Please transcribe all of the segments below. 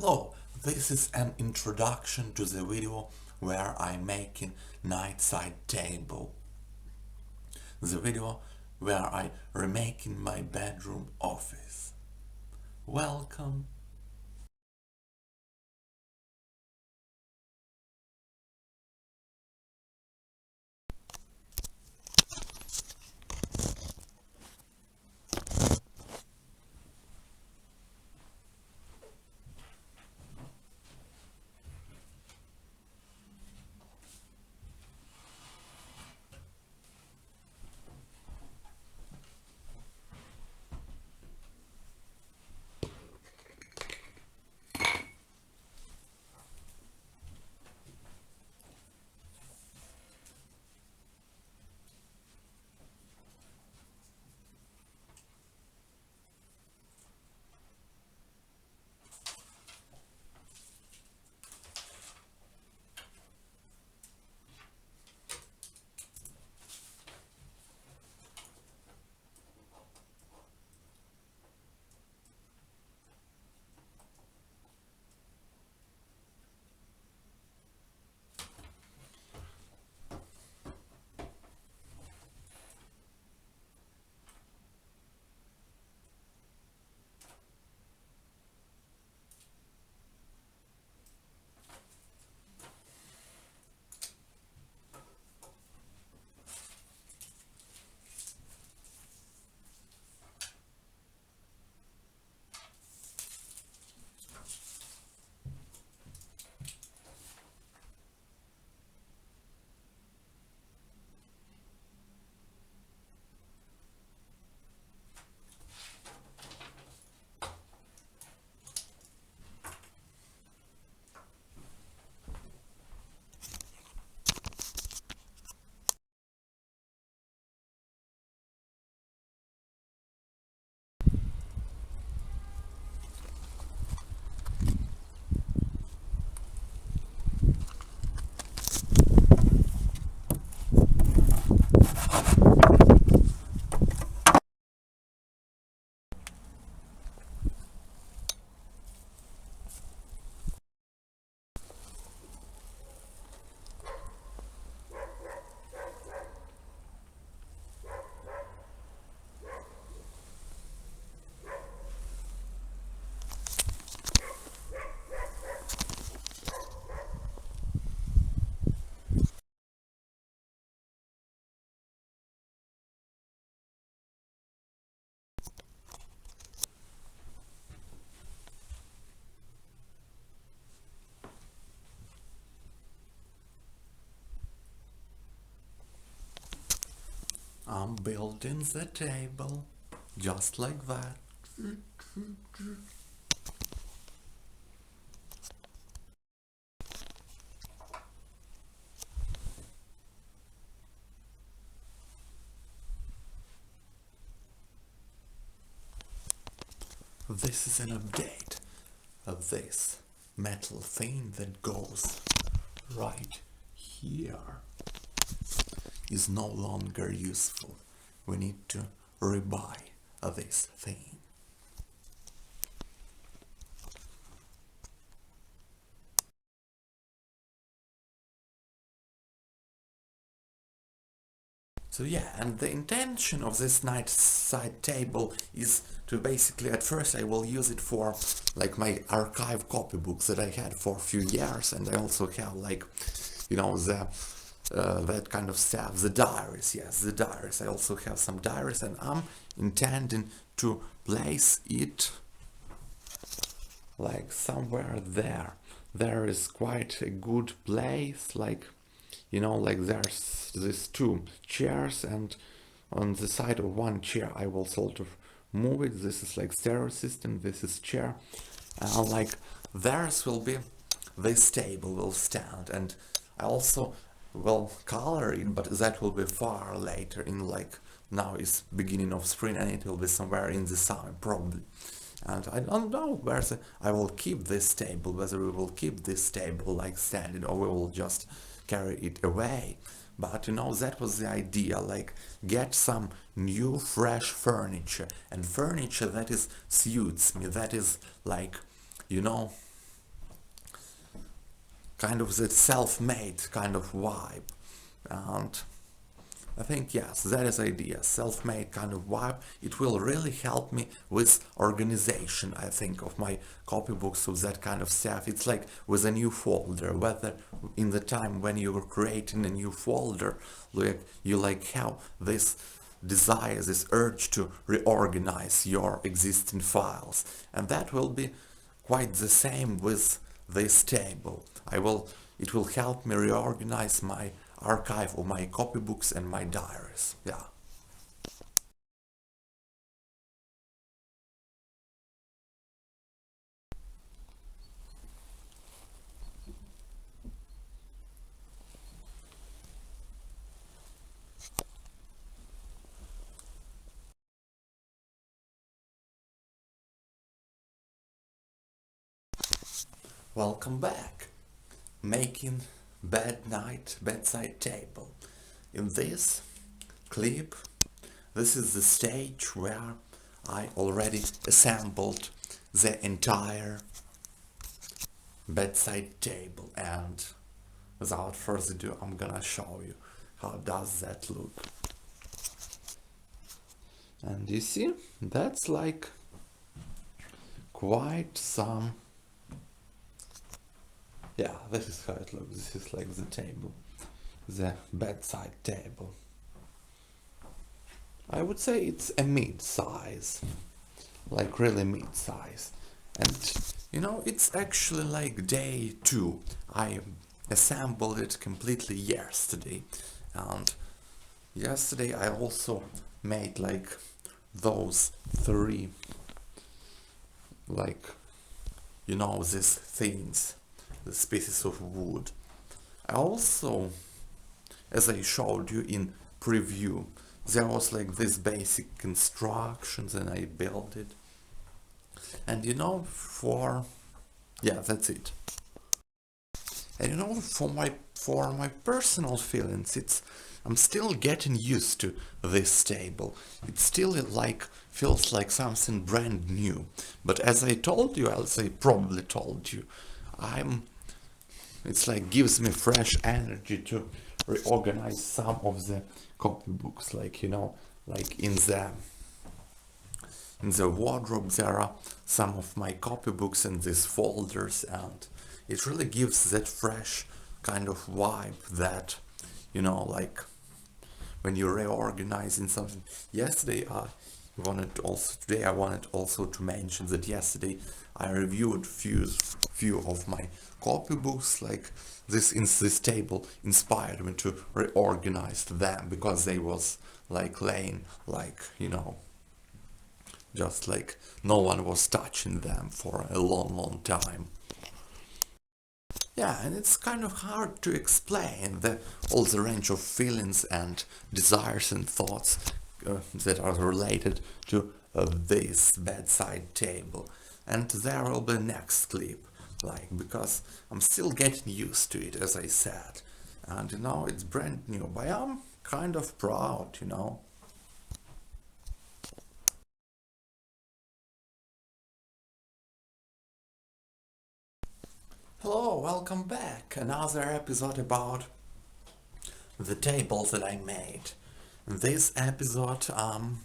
Hello, this is an introduction to the video where I'm making night side table. The video where I remaking my bedroom office. Welcome. I'm building the table just like that. This is an update of this metal thing that goes right here. Is no longer useful. We need to rebuy this thing. So yeah, and the intention of this night side table is to basically, at first I will use it for like my archive copybooks that I had for a few years, and I also have like, you know, the that kind of stuff, the diaries, yes, the diaries. I also have some diaries, and I'm intending to place it like somewhere there. There is quite a good place, like, you know, like there's these two chairs, and on the side of one chair I will sort of move it. This is like stereo system, this is chair, like theirs will be, this table will stand, and I also will color it, but that will be far later, in like, now is beginning of spring and it will be somewhere in the summer probably. And I don't know where I will keep this table, whether we will keep this table like standing or we will just carry it away. But you know, that was the idea, like get some new fresh furniture, and furniture that is suits me, that is like, you know, kind of the self-made kind of vibe. And I think, yes, that is the idea, self-made kind of vibe. It will really help me with organization, I think, of my copybooks, of that kind of stuff. It's like with a new folder, whether in the time when you're creating a new folder, like you like have this desire, this urge to reorganize your existing files. And that will be quite the same with this table. It will help me reorganize my archive of my copybooks and my diaries. Yeah. Welcome back. Making bedside table. In this clip, this is the stage where I already assembled the entire bedside table, and without further ado, I'm gonna show you how does that look. And you see, that's like quite some. Yeah, this is how it looks. This is like the table, the bedside table. I would say it's a mid-size, like really mid-size. And you know, it's actually like day 2. I assembled it completely yesterday. And yesterday I also made like those 3, like, you know, these things, the pieces of wood. I also, as I showed you in preview, there was like this basic instructions and I built it. And you know, yeah, that's it. And you know, for my personal feelings, I'm still getting used to this table. It still like feels like something brand new. But as I told you, as I probably told you, it's like gives me fresh energy to reorganize some of the copybooks, like, you know, like in the wardrobe there are some of my copybooks in these folders, and it really gives that fresh kind of vibe that, you know, like when you're reorganizing something. Today I wanted also to mention that yesterday I reviewed few of my copybooks. Like this table inspired me to reorganize them, because they was like laying, like, you know, just like no one was touching them for a long time. Yeah, and it's kind of hard to explain all the range of feelings and desires and thoughts that are related to this bedside table. And there will be next clip, like, because I'm still getting used to it, as I said. And you know, it's brand new, but I'm kind of proud, you know. Hello, welcome back. Another episode about the table that I made. In this episode, I'm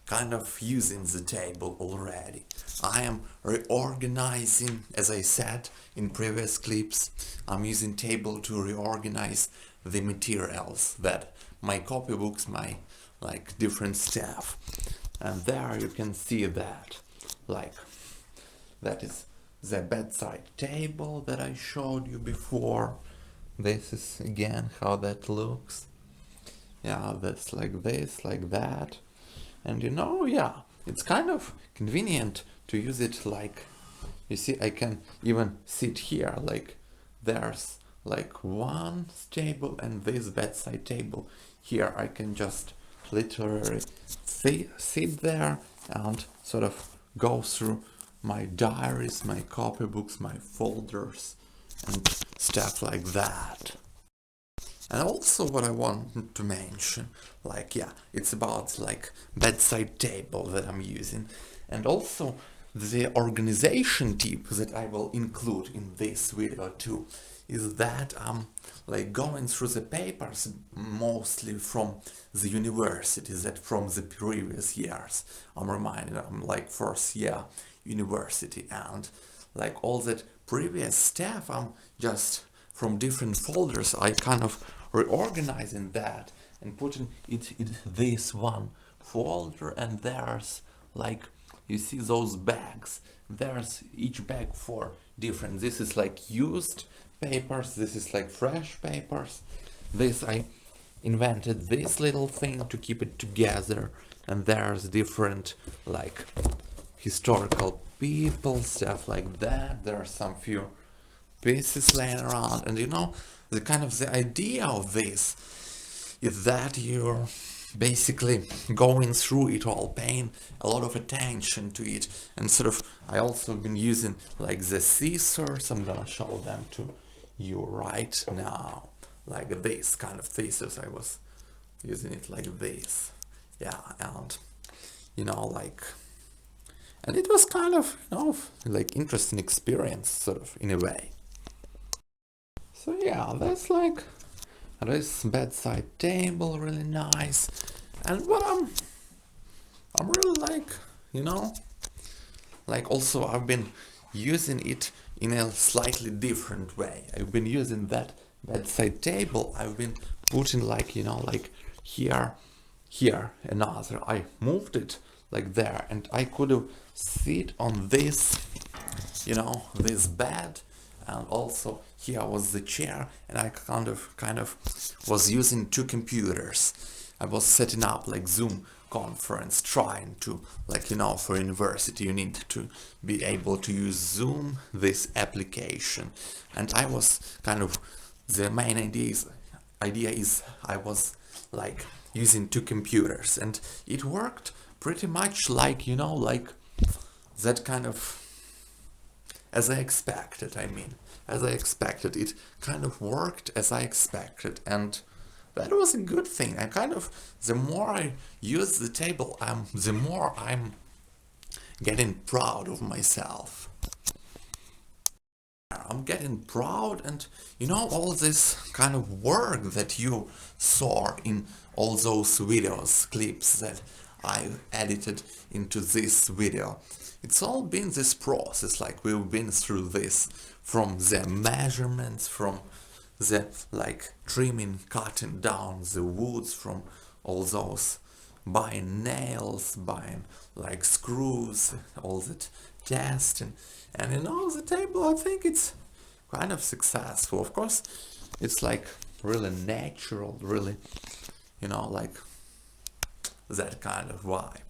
kind of using the table already. I am reorganizing, as I said in previous clips, I'm using table to reorganize the materials that my copybooks, my like different stuff. And there you can see that, like, that is the bedside table that I showed you before. This is again how that looks. Yeah, that's like this, like that. And you know, yeah, it's kind of convenient to use it, like, you see, I can even sit here, like there's like one table and this bedside table. Here I can just literally sit there and sort of go through my diaries, my copybooks, my folders, and stuff like that. And also what I wanted to mention, like, yeah, it's about like bedside table that I'm using. And also the organization tip that I will include in this video too is that I'm like going through the papers mostly from the universities that from the previous years. I'm reminded I'm like first year university, and like all that previous stuff I'm just from different folders I kind of reorganizing that and putting it in this one folder. And there's like, you see those bags, there's each bag for different, this is like used papers, this is like fresh papers, this I invented this little thing to keep it together, and there's different like historical people, stuff like that. There are some few pieces laying around, and you know, the kind of the idea of this is that you're basically going through it all, paying a lot of attention to it, and sort of I also been using like the scissors. I'm gonna show them to you right now, like this kind of scissors. I was using it like this, yeah, and you know, like, and it was kind of, you know, like interesting experience sort of in a way. So yeah, that's like this bedside table, really nice. And what I'm really like, you know, like also I've been using it in a slightly different way. I've been using that bedside table, I've been putting like, you know, like here another, I moved it like there, and I could have sit on this, you know, this bed, and also here was the chair, and I kind of was using two computers. I was setting up like Zoom conference, trying to, like, you know, for university you need to be able to use Zoom, this application, and I was kind of, the main idea is I was like using two computers, and it worked pretty much like, you know, like that kind of as I expected. I mean, as I expected, it kind of worked as I expected, and that was a good thing. I kind of, the more I use the table, the more I'm getting proud of myself. I'm getting proud, and you know, all this kind of work that you saw in all those videos, clips that I edited into this video, it's all been this process, like we've been through this, from the measurements, from the like trimming, cutting down the woods, from all those buying nails, buying like screws, all that testing, and you know, the table, I think it's kind of successful. Of course, it's like really natural, really, you know, like that kind of vibe.